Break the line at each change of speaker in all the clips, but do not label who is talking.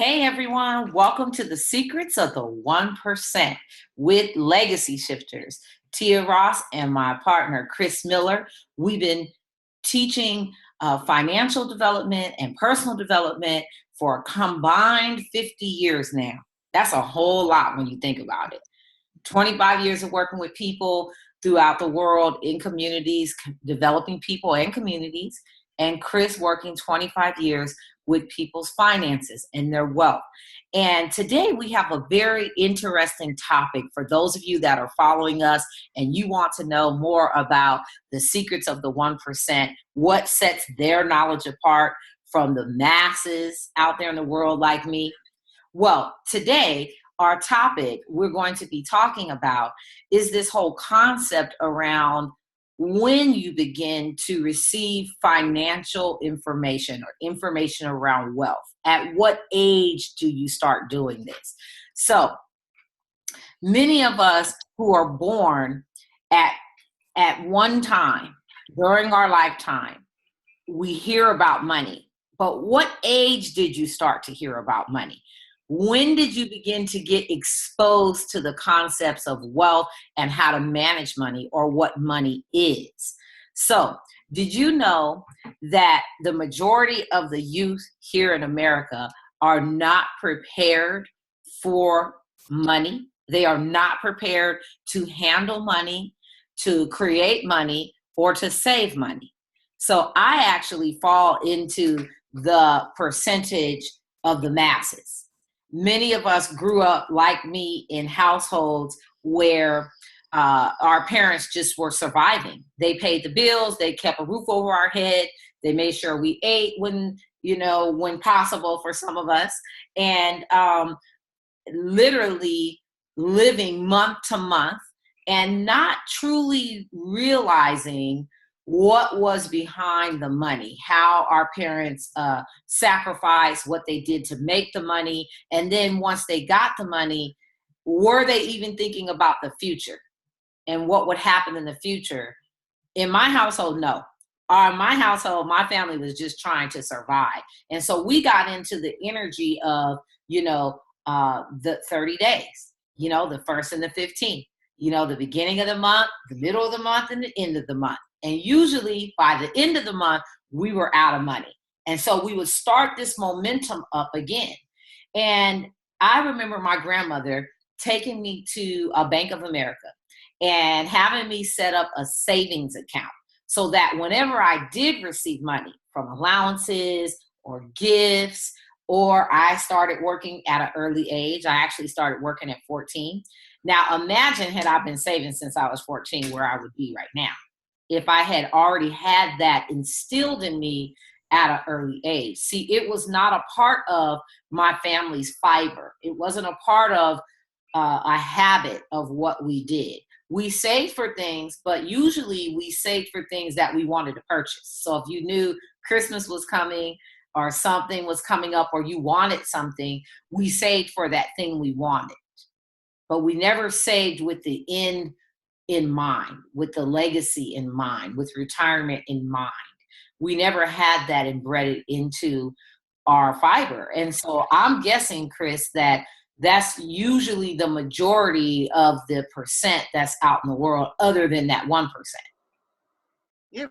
Hey everyone, welcome to the Secrets of the 1% with Legacy Shifters. Tia Ross and my partner, Kris Miller. We've been teaching financial development and personal development for a combined 50 years now. That's a whole lot when you think about it. 25 years of working with people throughout the world in communities, developing people and communities, and Kris working 25 years with people's finances and their wealth. And today we have a very interesting topic for those of you that are following us and you want to know more about the secrets of the 1%, what sets their knowledge apart from the masses out there in the world like me. Well, today, our topic we're going to be talking about is this whole concept around when you begin to receive financial information or information around wealth. At what age do you start doing this? So, many of us who are born at one time during our lifetime, we hear about money. But what age did you start to hear about money? When did you begin to get exposed to the concepts of wealth and how to manage money or what money is? So, did you know that the majority of the youth here in America are not prepared for money? They are not prepared to handle money, to create money, or to save money. So I actually fall into the percentage of the masses. Many of us grew up like me in households where our parents just were surviving. They paid the bills, they kept a roof over our head, they made sure we ate when possible for some of us, and literally living month to month and not truly realizing what was behind the money, how our parents sacrificed, what they did to make the money. And then once they got the money, were they even thinking about the future and what would happen in the future? In my household, no. In my household, my family was just trying to survive. And so we got into the energy of, the 30 days, the first and the 15th, the beginning of the month, the middle of the month, and the end of the month. And usually by the end of the month, we were out of money. And so we would start this momentum up again. And I remember my grandmother taking me to a Bank of America and having me set up a savings account so that whenever I did receive money from allowances or gifts, or I started working at an early age, I actually started working at 14. Now imagine had I been saving since I was 14, where I would be right now, if I had already had that instilled in me at an early age. See, it was not a part of my family's fiber. It wasn't a part of a habit of what we did. We saved for things, but usually we saved for things that we wanted to purchase. So if you knew Christmas was coming or something was coming up or you wanted something, we saved for that thing we wanted. But we never saved with the end in mind, with the legacy in mind, with retirement in mind. We never had that embedded into our fiber. And so I'm guessing, Kris, that that's usually the majority of the percent that's out in the world, other than that 1%.
It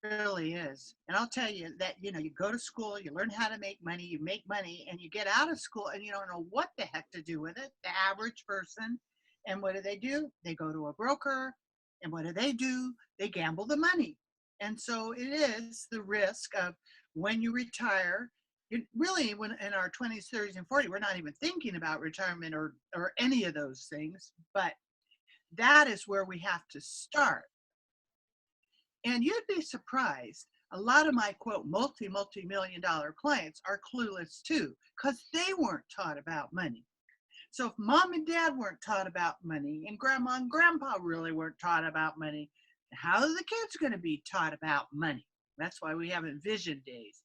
really is. And I'll tell you that, you go to school, you learn how to make money, you make money, and you get out of school and you don't know what the heck to do with it, the average person. And what do? They go to a broker. And what do? They gamble the money. And so it is the risk of when you retire. Really, when in our 20s, 30s, and 40s, we're not even thinking about retirement or any of those things. But that is where we have to start. And you'd be surprised. A lot of my, quote, multi-million dollar clients are clueless too, because they weren't taught about money. So if mom and dad weren't taught about money and grandma and grandpa really weren't taught about money, how are the kids going to be taught about money? That's why we have Envision Days.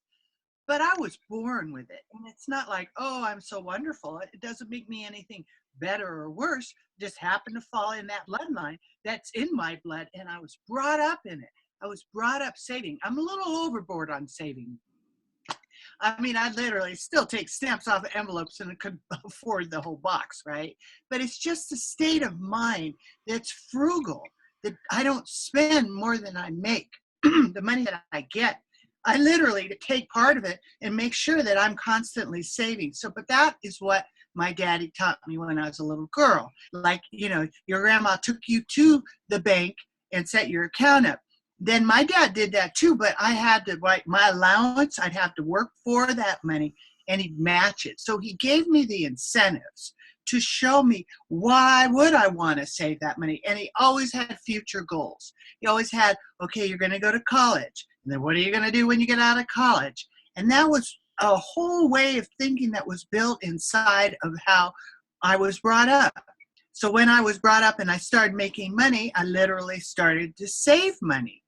But I was born with it. And it's not like, oh, I'm so wonderful. It doesn't make me anything better or worse. Just happened to fall in that bloodline that's in my blood. And I was brought up in it. I was brought up saving. I'm a little overboard on saving. I mean, I literally still take stamps off envelopes and could afford the whole box, right? But it's just a state of mind that's frugal, that I don't spend more than I make. The money that I get, I literally take part of it and make sure that I'm constantly saving. So, but that is what my daddy taught me when I was a little girl. Like, your grandma took you to the bank and set your account up. Then my dad did that too, but I had to write my allowance. I'd have to work for that money and he'd match it. So he gave me the incentives to show me why would I want to save that money. And he always had future goals. He always had, okay, you're going to go to college. And then what are you going to do when you get out of college? And that was a whole way of thinking that was built inside of how I was brought up. So when I was brought up and I started making money, I literally started to save money.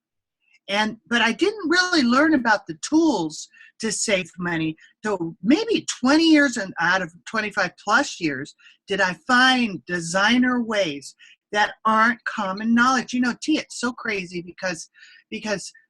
But I didn't really learn about the tools to save money. So maybe 20 years and out of 25 plus years, did I find designer ways that aren't common knowledge. T, it's so crazy because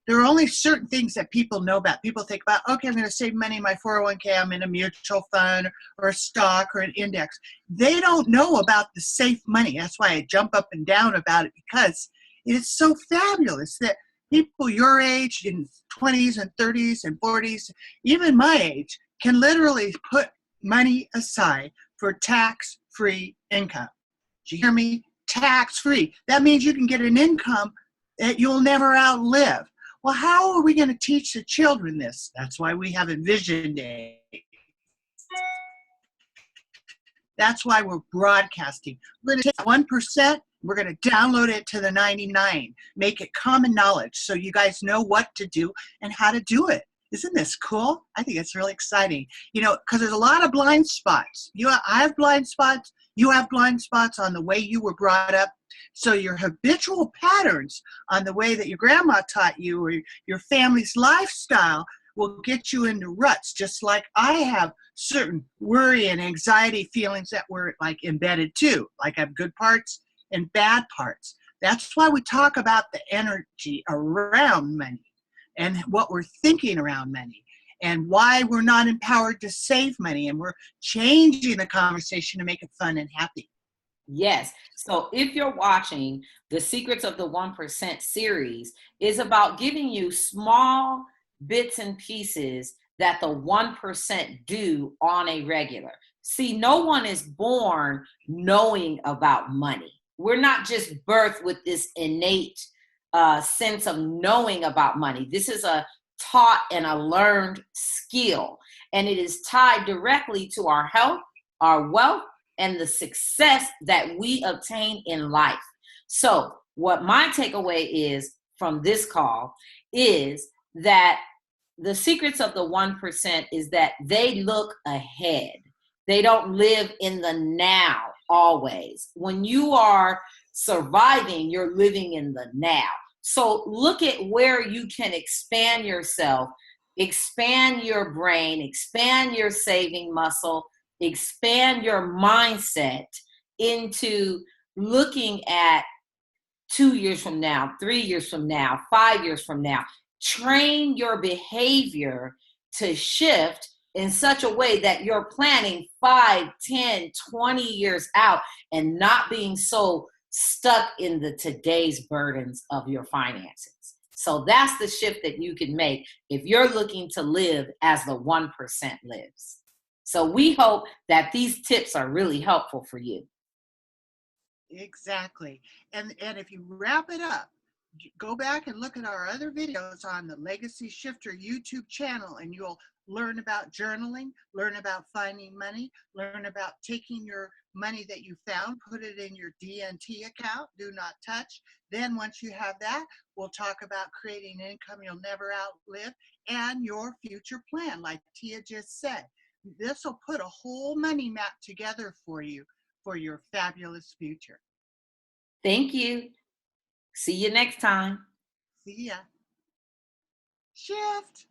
there are only certain things that people know about. People think about, okay, I'm going to save money in my 401k. I'm in a mutual fund or a stock or an index. They don't know about the safe money. That's why I jump up and down about it, because it is so fabulous that people your age, in 20s and 30s and 40s, even my age, can literally put money aside for tax-free income. Did you hear me? Tax-free. That means you can get an income that you'll never outlive. Well, how are we going to teach the children this? That's why we have a vision day. That's why we're broadcasting. We're going to take 1%. We're going to download it to the 99, make it common knowledge so you guys know what to do and how to do it. Isn't this cool? I think it's really exciting, because there's a lot of blind spots. I have blind spots. You have blind spots on the way you were brought up. So your habitual patterns on the way that your grandma taught you or your family's lifestyle will get you into ruts, just like I have certain worry and anxiety feelings that were like embedded too. Like I have good parts and bad parts. That's why we talk about the energy around money and what we're thinking around money and why we're not empowered to save money, and we're changing the conversation to make it fun and happy.
Yes. So if you're watching the Secrets of the 1% series, is about giving you small bits and pieces that the 1% do on a regular. See, no one is born knowing about money. We're not just birthed with this innate sense of knowing about money. This is a taught and a learned skill, and it is tied directly to our health, our wealth, and the success that we obtain in life. So what my takeaway is from this call is that the secrets of the 1% is that they look ahead. They don't live in the now always. When you are surviving, you're living in the now. So look at where you can expand yourself, expand your brain, expand your saving muscle, expand your mindset into looking at 2 years from now, 3 years from now, 5 years from now. Train your behavior to shift in such a way that you're planning 5, 10, 20 years out and not being so stuck in the today's burdens of your finances. So that's the shift that you can make if you're looking to live as the 1% lives. So we hope that these tips are really helpful for you.
Exactly. And if you wrap it up, go back and look at our other videos on the Legacy Shifter YouTube channel, and you'll learn about journaling, learn about finding money, learn about taking your money that you found, put it in your DNT account, do not touch. Then once you have that, we'll talk about creating income you'll never outlive and your future plan, like Tia just said. This will put a whole money map together for you for your fabulous future.
Thank you. See you next time.
See ya. Shift.